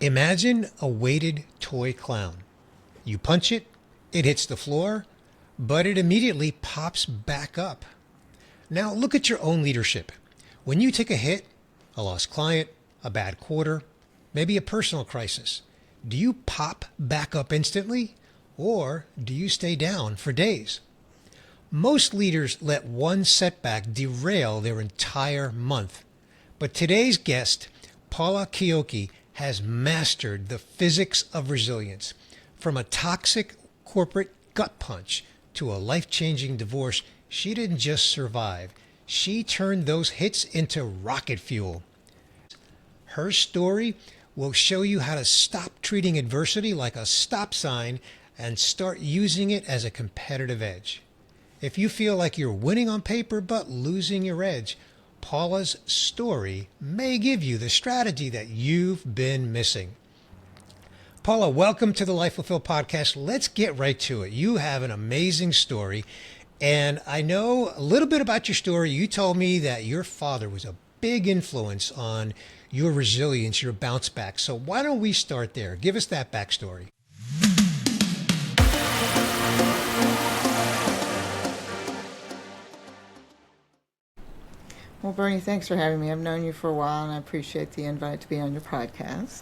Imagine a weighted toy clown. You punch it, it hits the floor, but it immediately pops back up. Now look at your own leadership. When you take a hit, a lost client, a bad quarter, maybe a personal crisis, do you pop back up instantly or do you stay down for days? Most leaders let one setback derail their entire month. But today's guest, Paula Chiocchi, has mastered the physics of resilience. From a toxic corporate gut punch to a life-changing divorce, she didn't just survive. She turned those hits into rocket fuel. Her story will show you how to stop treating adversity like a stop sign and start using it as a competitive edge. If you feel like you're winning on paper but losing your edge, Paula's story may give you the strategy that you've been missing. Paula, welcome to the Life Fulfilled podcast. Let's get right to it. You have an amazing story, and I know a little bit about your story. You told me that your father was a big influence on your resilience, your bounce back. So why don't we start there? Give us that backstory. Well, Bernie, thanks for having me. I've known you for a while, and I appreciate the invite to be on your podcast.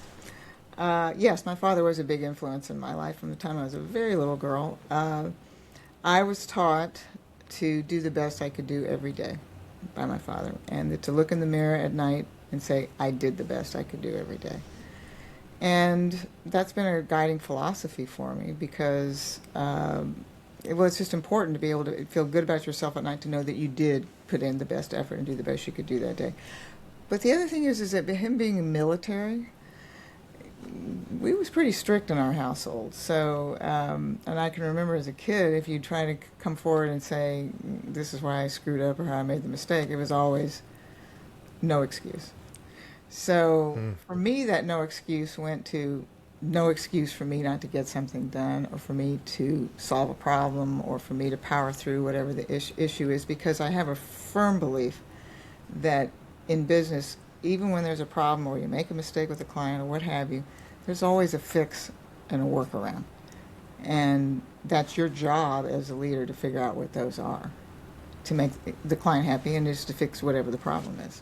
Yes, my father was a big influence in my life from the time I was a very little girl. I was taught to do the best I could do every day by my father, and to look in the mirror at night and say, I did the best I could do every day. And that's been a guiding philosophy for me because it's just important to be able to feel good about yourself at night, to know that you did put in the best effort and do the best you could do that day. But the other thing is that him being military, we was pretty strict in our household. So, and I can remember as a kid, if you try to come forward and say, this is why I screwed up or how I made the mistake, it was always no excuse. So for me, that no excuse went to no excuse for me not to get something done, or for me to solve a problem, or for me to power through whatever the issue is, because I have a firm belief that in business, even when there's a problem or you make a mistake with a client or what have you, there's always a fix and a workaround. And that's your job as a leader, to figure out what those are, to make the client happy and just to fix whatever the problem is.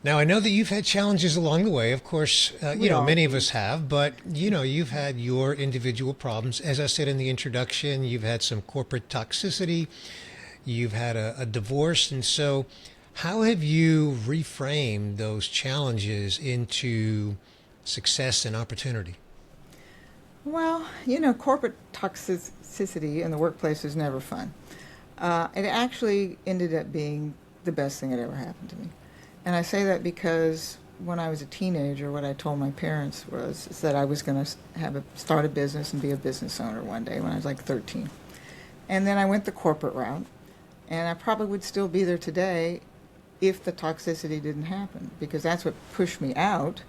Now, I know that you've had challenges along the way. Of course, many of us have, but, you've had your individual problems. As I said in the introduction, you've had some corporate toxicity, you've had a divorce. And so how have you reframed those challenges into success and opportunity? Well, corporate toxicity in the workplace is never fun. It actually ended up being the best thing that ever happened to me. And I say that because when I was a teenager, what I told my parents was that I was going to start a business and be a business owner one day when I was like 13. And then I went the corporate route, and I probably would still be there today if the toxicity didn't happen, because that's what pushed me out.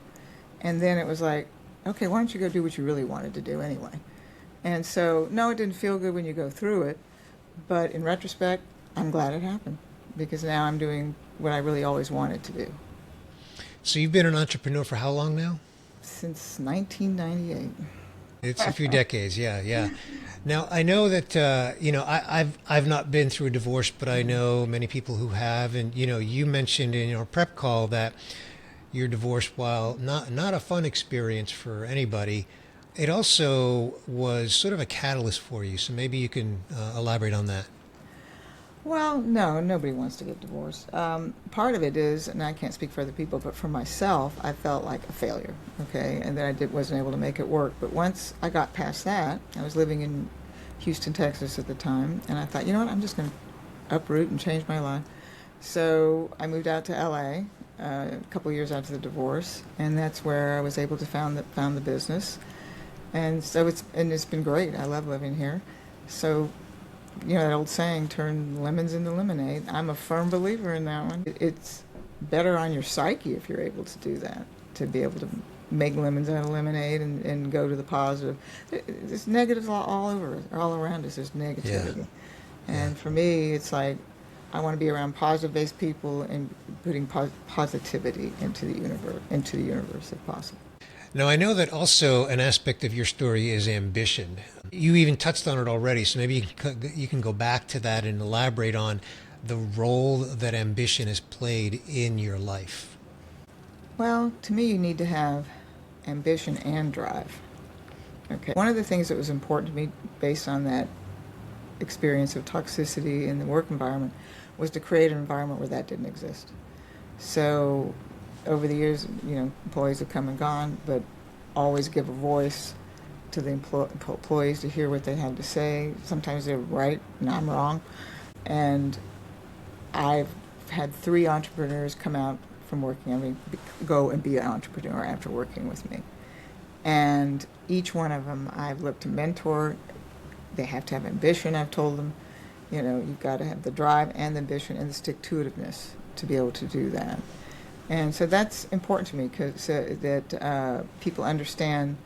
And then it was like, okay, why don't you go do what you really wanted to do anyway? And so, no, it didn't feel good when you go through it, but in retrospect, I'm glad it happened, because now I'm doing what I really always wanted to do. So you've been an entrepreneur for how long now? Since 1998. It's a few decades, yeah. Now, I know that, I've not been through a divorce, but I know many people who have. And, you mentioned in your prep call that your divorce, while not a fun experience for anybody, it also was sort of a catalyst for you. So maybe you can elaborate on that. Well, no, nobody wants to get divorced. Part of it is, and I can't speak for other people, but for myself, I felt like a failure, okay, and that I wasn't able to make it work. But once I got past that, I was living in Houston, Texas at the time, and I thought, you know what, I'm just going to uproot and change my life. So I moved out to LA a couple of years after the divorce, and that's where I was able to found the business. And so it's been great. I love living here. So, that old saying, turn lemons into lemonade. I'm a firm believer in that one. It's better on your psyche if you're able to do that, to be able to make lemons out of lemonade and go to the positive. There's negatives all over, all around us. There's negativity. Yeah. And for me, it's like, I want to be around positive-based people and putting positivity into the universe if possible. Now, I know that also an aspect of your story is ambition. You even touched on it already, so maybe you can go back to that and elaborate on the role that ambition has played in your life. Well, to me, you need to have ambition and drive. Okay. One of the things that was important to me based on that experience of toxicity in the work environment was to create an environment where that didn't exist. So over the years, employees have come and gone, but always give a voice to the employees to hear what they have to say. Sometimes they're right and I'm wrong. And I've had 3 entrepreneurs come out from working, go and be an entrepreneur after working with me. And each one of them I've looked to mentor. They have to have ambition, I've told them. You've got to have the drive and the ambition and the stick-to-itiveness to be able to do that. And so that's important to me because that people understand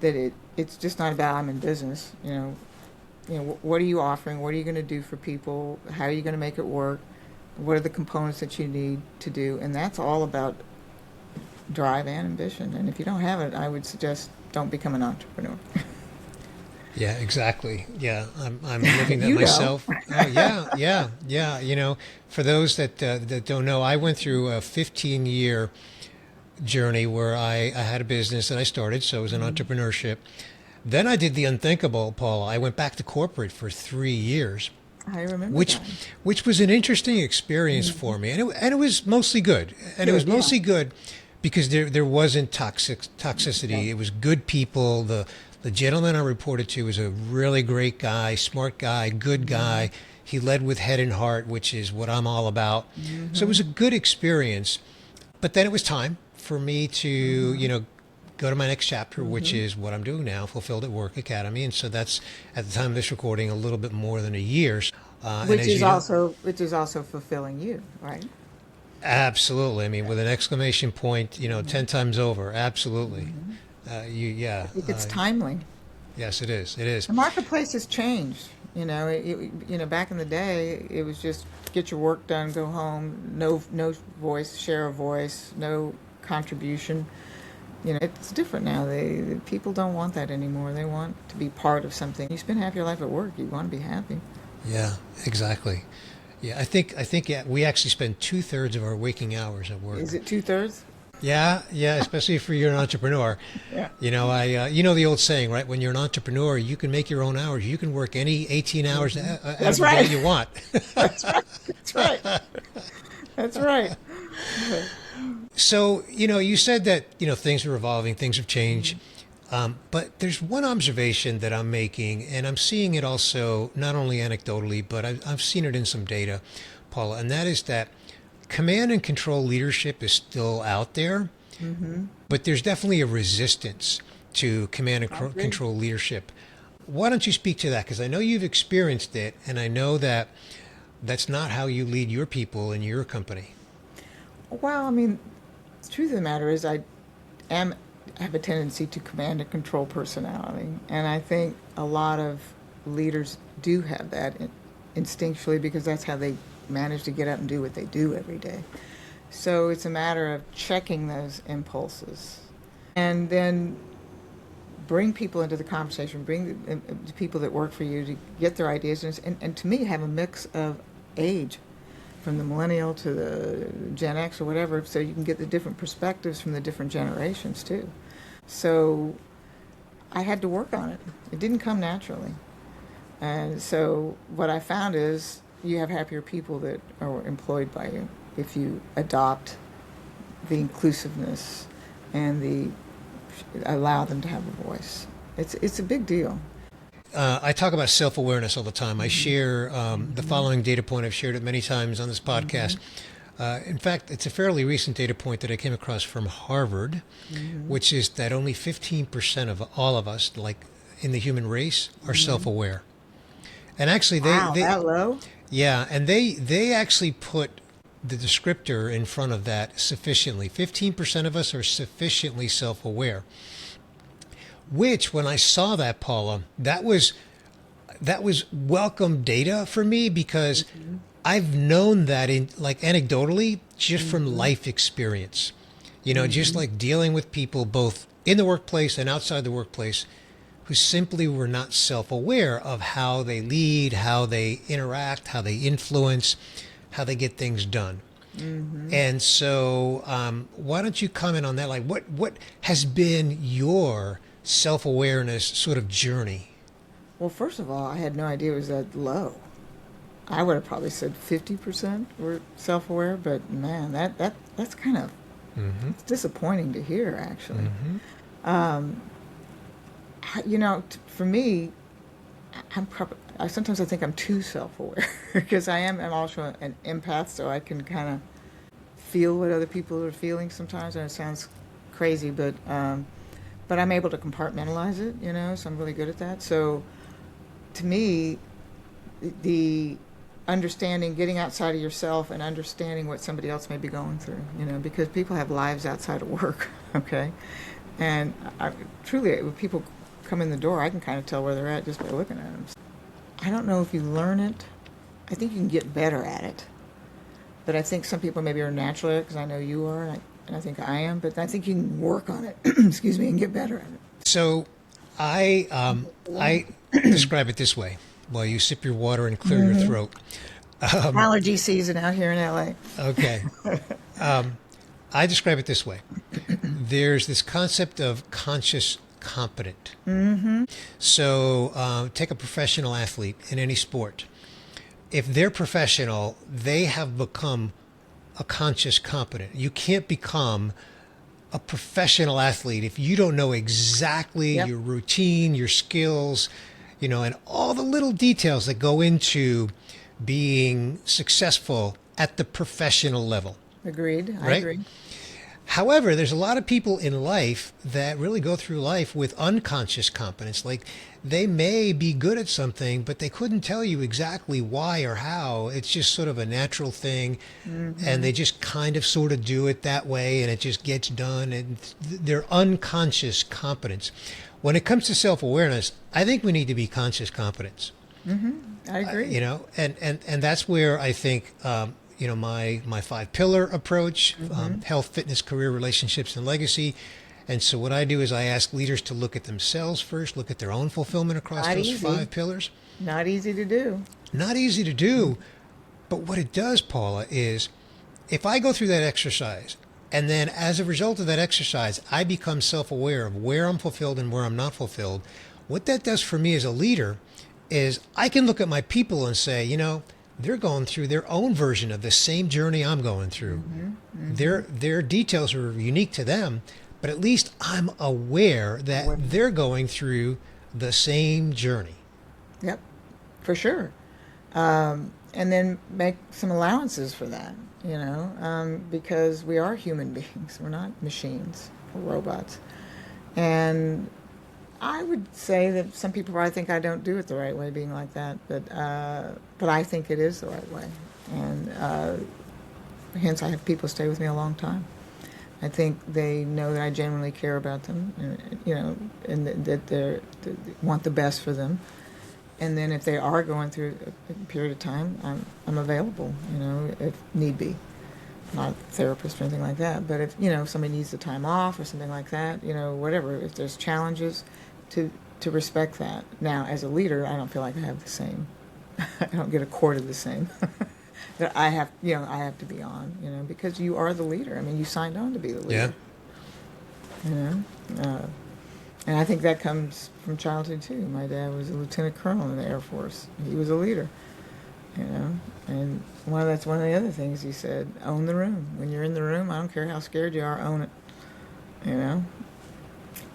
that it's just not about I'm in business. What are you offering? What are you going to do for people? How are you going to make it work? What are the components that you need to do? And that's all about drive and ambition. And if you don't have it, I would suggest don't become an entrepreneur. Yeah, exactly. Yeah, I'm living that myself. Yeah. For those that don't know, I went through a 15-year journey where I had a business that I started, so it was an entrepreneurship. Then I did the unthinkable, Paula. I went back to corporate for 3 years. I remember which was an interesting experience for me, and it was mostly good. And it was mostly good because there wasn't toxicity. It was good people. The gentleman I reported to was a really great guy, smart guy, good guy. He led with head and heart, which is what I'm all about. So it was a good experience. But then it was time for me to, go to my next chapter, which is what I'm doing now, Fulfilled at Work Academy. And so that's, at the time of this recording, a little bit more than a year. Which is also fulfilling you, right? Absolutely. I mean, with an exclamation point, 10 times over. Absolutely. I think it's timely. Yes, it is. It is. The marketplace has changed. Back in the day, it was just get your work done, go home, no voice, share a voice, no contribution. It's different now. People don't want that anymore. They want to be part of something. You spend half your life at work. You want to be happy. Yeah, exactly. Yeah, I think we actually spend 2/3 of our waking hours at work. Is it 2/3? Yeah, especially if you're an entrepreneur. Yeah. The old saying, right? When you're an entrepreneur, you can make your own hours. You can work any 18 hours That's every right. day you want. That's right. That's right. So, you said that, things are evolving, things have changed. But there's one observation that I'm making, and I'm seeing it also not only anecdotally, but I've seen it in some data, Paula, and that is that command and control leadership is still out there, but there's definitely a resistance to command and control leadership. Why don't you speak to that? Because I know you've experienced it, and I know that that's not how you lead your people in your company. Well, the truth of the matter is I have a tendency to command and control personality, and I think a lot of leaders do have that instinctually because that's how they manage to get up and do what they do every day. So it's a matter of checking those impulses and then bring people into the conversation, bring the people that work for you to get their ideas, and to me have a mix of age from the millennial to the Gen X or whatever, so you can get the different perspectives from the different generations too. So I had to work on it. It didn't come naturally. And so what I found is you have happier people that are employed by you if you adopt the inclusiveness and allow them to have a voice. It's a big deal. I talk about self-awareness all the time. I share the following data point. I've shared it many times on this podcast. In fact, it's a fairly recent data point that I came across from Harvard, which is that only 15% of all of us, like in the human race, are self-aware. And actually, that low? Yeah, and they actually put the descriptor in front of that sufficiently. 15% of us are sufficiently self-aware. Which, when I saw that, Paula, that was welcome data for me because I've known that anecdotally just from life experience. Just like dealing with people both in the workplace and outside the workplace who simply were not self-aware of how they lead, how they interact, how they influence, how they get things done. Mm-hmm. And so, why don't you comment on that? Like, what has been your self-awareness sort of journey? Well, first of all, I had no idea it was that low. I would have probably said 50% were self-aware, but man, that's kind of Mm-hmm. it's disappointing to hear, actually. Mm-hmm. Um, for me, I sometimes I think I'm too self-aware because I'm also an empath, so I can kind of feel what other people are feeling sometimes, and it sounds crazy, but I'm able to compartmentalize it, so I'm really good at that. So to me, the understanding, getting outside of yourself and understanding what somebody else may be going through, because people have lives outside of work, okay? And truly, when people come in the door, I can kind of tell where they're at just by looking at them. I don't know if you learn it. I think you can get better at it. But I think some people maybe are natural at it, because I know you are, and I think I am, but I think you can work on it, excuse me, and get better at it. So, I describe it this way while you sip your water and clear your throat. Allergy season out here in LA. Okay. I describe it this way. There's this concept of conscious competent. Mm-hmm. So take a professional athlete in any sport. If they're professional, they have become a conscious competent. You can't become a professional athlete if you don't know exactly Yep. your routine, your skills, and all the little details that go into being successful at the professional level. Agreed. I Right? agree. However, there's a lot of people in life that really go through life with unconscious competence. Like they may be good at something, but they couldn't tell you exactly why or how. It's just sort of a natural thing. And they just kind of sort of do it that way and it just gets done. And they're unconscious competence. When it comes to self-awareness, I think we need to be conscious competence. I agree. And that's where I think, my 5-pillar approach, health, fitness, career, relationships, and legacy. And so what I do is I ask leaders to look at themselves first, look at their own fulfillment across Not those easy. 5 pillars. Not easy to do. Not easy to do. But what it does, Paula, is if I go through that exercise and then as a result of that exercise, I become self-aware of where I'm fulfilled and where I'm not fulfilled, what that does for me as a leader is I can look at my people and say, they're going through their own version of the same journey I'm going through. Their details are unique to them, but at least I'm aware that they're going through the same journey. Yep, for sure. And then make some allowances for that, because we are human beings. We're not machines or robots. And I would say that some people probably think I don't do it the right way, being like that, but I think it is the right way, and hence I have people stay with me a long time. I think they know that I genuinely care about them, and that they want the best for them. And then if they are going through a period of time, I'm available, if need be. Not a therapist or anything like that, but if somebody needs the time off or something like that, whatever. If there's challenges, to respect that. Now, as a leader, I don't feel like I have the same. I don't get accorded the same. That I have to be on, because you are the leader. I mean, you signed on to be the leader. Yeah. And I think that comes from childhood too. My dad was a lieutenant colonel in the Air Force. He was a leader, and that's one of the other things he said: own the room. When you're in the room, I don't care how scared you are, own it.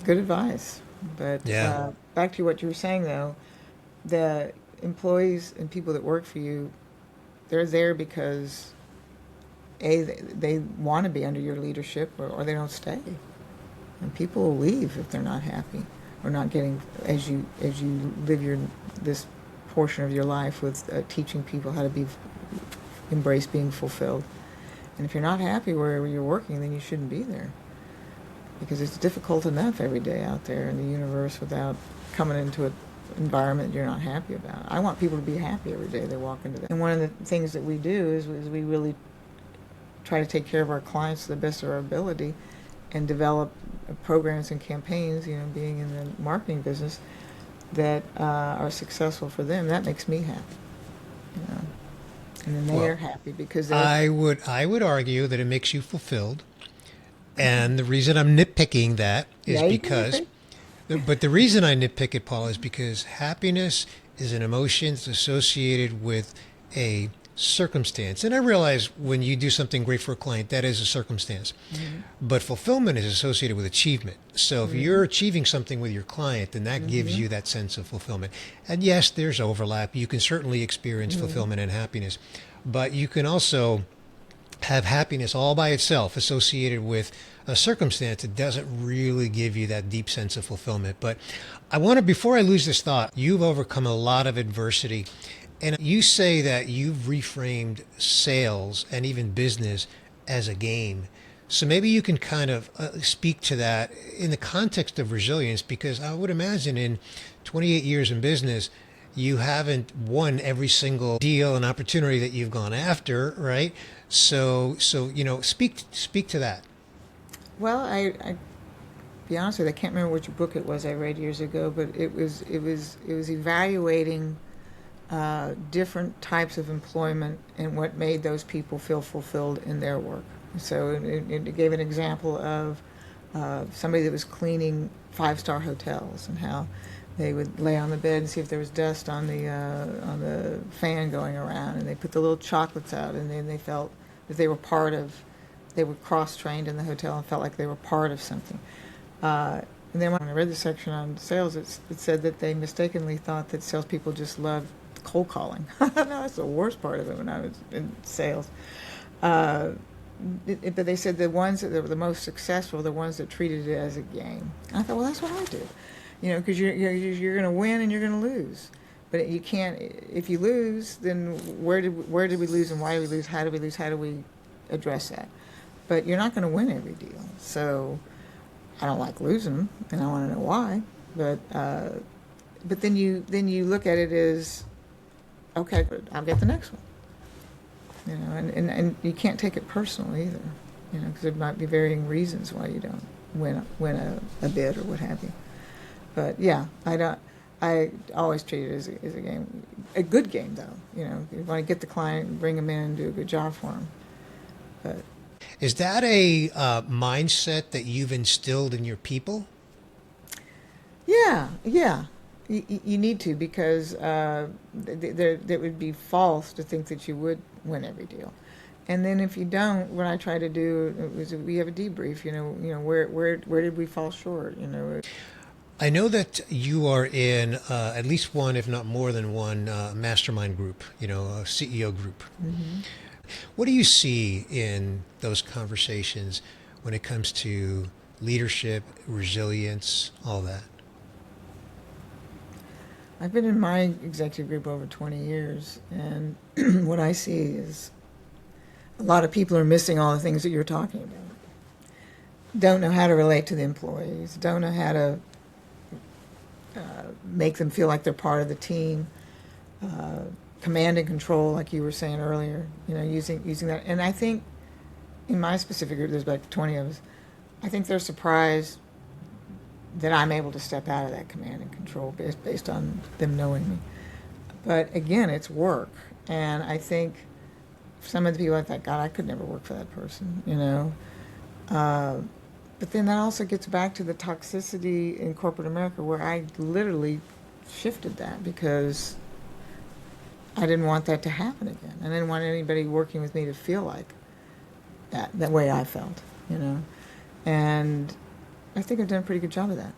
Good advice. But back to what you were saying, though, the employees and people that work for you, they're there because they want to be under your leadership, or they don't stay. And people will leave if they're not happy or not getting as you live this portion of your life with teaching people how to embrace being fulfilled. And if you're not happy where you're working, then you shouldn't be there. Because it's difficult enough every day out there in the universe without coming into an environment you're not happy about. I want people to be happy every day they walk into that. And one of the things that we do is we really try to take care of our clients to the best of our ability, and develop programs and campaigns, being in the marketing business, that are successful for them, that makes me happy. You know? And then they're happy because I would argue that it makes you fulfilled. And the reason I'm nitpicking that is because, but the reason I nitpick it, Paul, is because happiness is an emotion that's associated with a circumstance. And I realize when you do something great for a client, that is a circumstance. Mm-hmm. But fulfillment is associated with achievement. So if you're achieving something with your client, then that gives you that sense of fulfillment. And yes, there's overlap. You can certainly experience fulfillment and happiness, but you can also have happiness all by itself associated with a circumstance that doesn't really give you that deep sense of fulfillment. But I want to, before I lose this thought, you've overcome a lot of adversity. And you say that you've reframed sales and even business as a game. So maybe you can kind of speak to that in the context of resilience, because I would imagine in 28 years in business, you haven't won every single deal and opportunity that you've gone after, right? So speak to that. Well, I be honest with you, I can't remember which book it was I read years ago, but it was evaluating different types of employment and what made those people feel fulfilled in their work. So it gave an example of somebody that was cleaning 5-star hotels and how they would lay on the bed and see if there was dust on the fan going around, and they put the little chocolates out, and then they felt that they were they were cross-trained in the hotel and felt like they were part of something. And then when I read the section on sales, it said that they mistakenly thought that salespeople just loved cold calling. No, that's the worst part of it when I was in sales. But they said the ones that were the most successful, the ones that treated it as a game. And I thought, well, that's what I do. Because you're going to win and you're going to lose. But you can't. If you lose, then where did we lose and why did we lose? How did we lose? How do we address that? But you're not going to win every deal. So I don't like losing them, and I want to know why. But then you look at it as, okay, I'll get the next one. And you can't take it personal either. Because there might be varying reasons why you don't win a bid or what have you. But yeah, I always treat it as a game, a good game though. You want to get the client, bring them in, and do a good job for them. But is that a mindset that you've instilled in your people? Yeah. You need to, because it would be false to think that you would win every deal. And then if you don't, what I try to do is we have a debrief. Where did we fall short? I know that you are in at least one, if not more than one, mastermind group, a CEO group. Mm-hmm. What do you see in those conversations when it comes to leadership, resilience, all that? I've been in my executive group over 20 years, and what I see is a lot of people are missing all the things that you're talking about. Don't know how to relate to the employees, don't know how to make them feel like they're part of the team. Command and control, like you were saying earlier, using that. And I think in my specific group, there's about 20 of us, I think they're surprised that I'm able to step out of that command and control based on them knowing me. But again, it's work. And I think some of the people I thought, God, I could never work for that person, But then that also gets back to the toxicity in corporate America, where I literally shifted that because I didn't want that to happen again. I didn't want anybody working with me to feel like that way I felt, And I think I've done a pretty good job of that.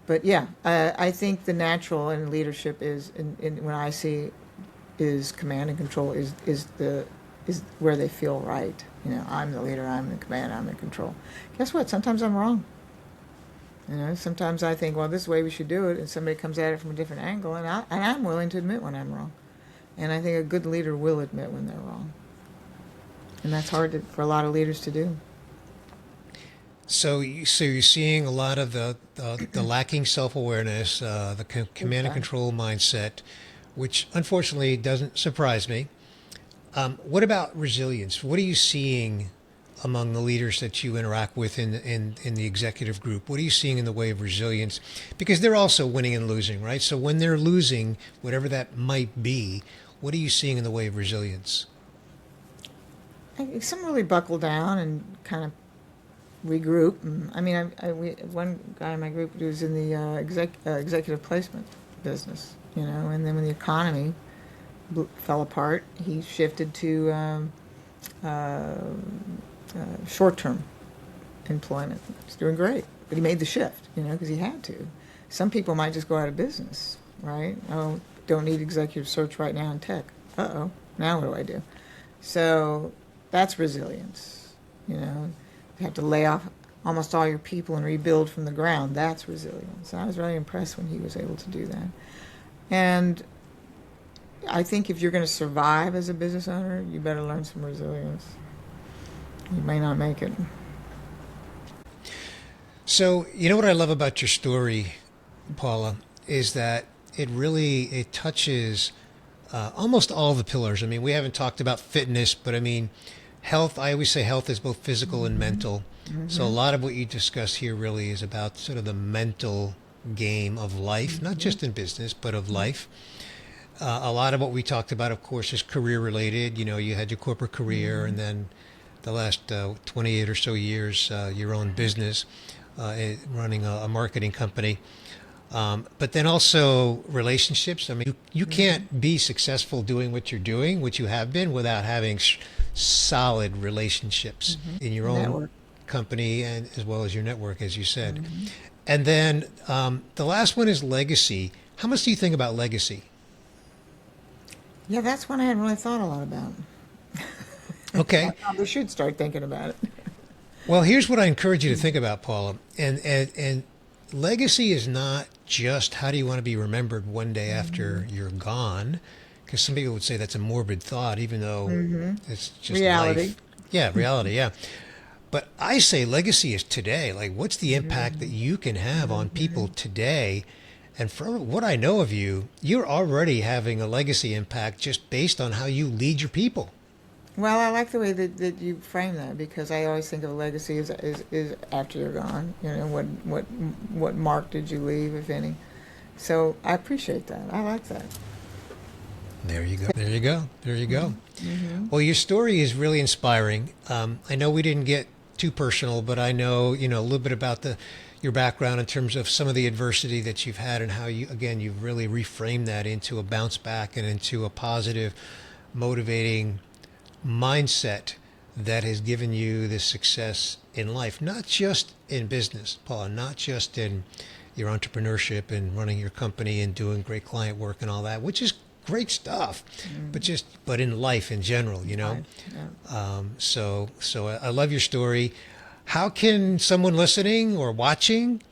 But yeah, I think the natural in leadership is, when I see, is command and control is where they feel right. I'm the leader, I'm the command, I'm in control. Guess what? Sometimes I'm wrong. Sometimes I think, well, this is the way we should do it, and somebody comes at it from a different angle, and I'm willing to admit when I'm wrong. And I think a good leader will admit when they're wrong. And that's hard for a lot of leaders to do. So you're seeing a lot of the lacking self-awareness, the command and control mindset, which unfortunately doesn't surprise me. What about resilience? What are you seeing among the leaders that you interact with in the executive group? What are you seeing in the way of resilience? Because they're also winning and losing, right? So when they're losing, whatever that might be, what are you seeing in the way of resilience? Some really buckle down and kind of regroup. And, I mean, one guy in my group who was in the executive placement business, and then when the economy fell apart, he shifted to short-term employment. He's doing great, but he made the shift, because he had to. Some people might just go out of business, right? Oh, don't need executive search right now in tech. Uh-oh, now what do I do? So that's resilience, You have to lay off almost all your people and rebuild from the ground. That's resilience. I was really impressed when he was able to do that. And I think if you're going to survive as a business owner, you better learn some resilience. You may not make it. So, what I love about your story, Paula, is that it touches almost all the pillars. I mean, we haven't talked about fitness, but I mean, health. I always say health is both physical and mental. Mm-hmm. So a lot of what you discuss here really is about sort of the mental game of life, not just in business, but of life. A lot of what we talked about, of course, is career related. You had your corporate career, and then the last 28 or so years, your own business, running a marketing company. But then also relationships. I mean, you can't be successful doing what you're doing, which you have been, without having solid relationships in your own network. Company, and as well as your network, as you said. And then the last one is legacy. How much do you think about legacy? Yeah, that's one I hadn't really thought a lot about. Okay. I probably should start thinking about it. Well, here's what I encourage you to think about, Paula. And legacy is not just how do you want to be remembered one day after you're gone, because some people would say that's a morbid thought, even though it's just reality. Life. Yeah, reality, yeah. But I say legacy is today. Like, what's the impact that you can have on people today? And from what I know of you, you're already having a legacy impact just based on how you lead your people. Well, I like the way that you frame that, because I always think of a legacy as after you're gone. What mark did you leave, if any? So I appreciate that. I like that. There you go. There you go. There you go. Well, your story is really inspiring. I know we didn't get too personal, but I know, a little bit about your background in terms of some of the adversity that you've had and how you've really reframed that into a bounce back and into a positive, motivating mindset that has given you this success in life, not just in business, Paula, not just in your entrepreneurship and running your company and doing great client work and all that, which is great stuff, but in life in general, Yeah. So I love your story. How can someone listening or watching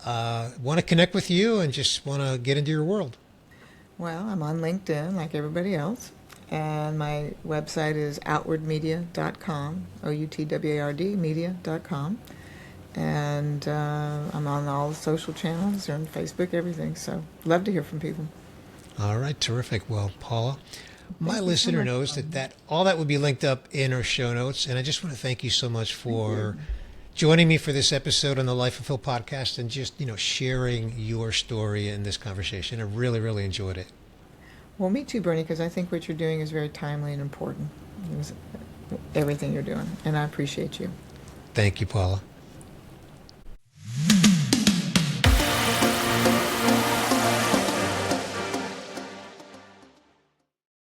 want to connect with you and just want to get into your world? Well, I'm on LinkedIn like everybody else, and my website is outwardmedia.com, OUTWARD media.com, and I'm on all the social channels, on Facebook, everything. So love to hear from people. All right, terrific. Well, Paula, my listener knows that all that would be linked up in our show notes, and I just want to thank you so much for joining me for this episode on the Life of Phil podcast and just sharing your story in this conversation. I really, really enjoyed it. Well, me too, Bernie, because I think what you're doing is very timely and important. Everything you're doing, and I appreciate you. Thank you, Paula.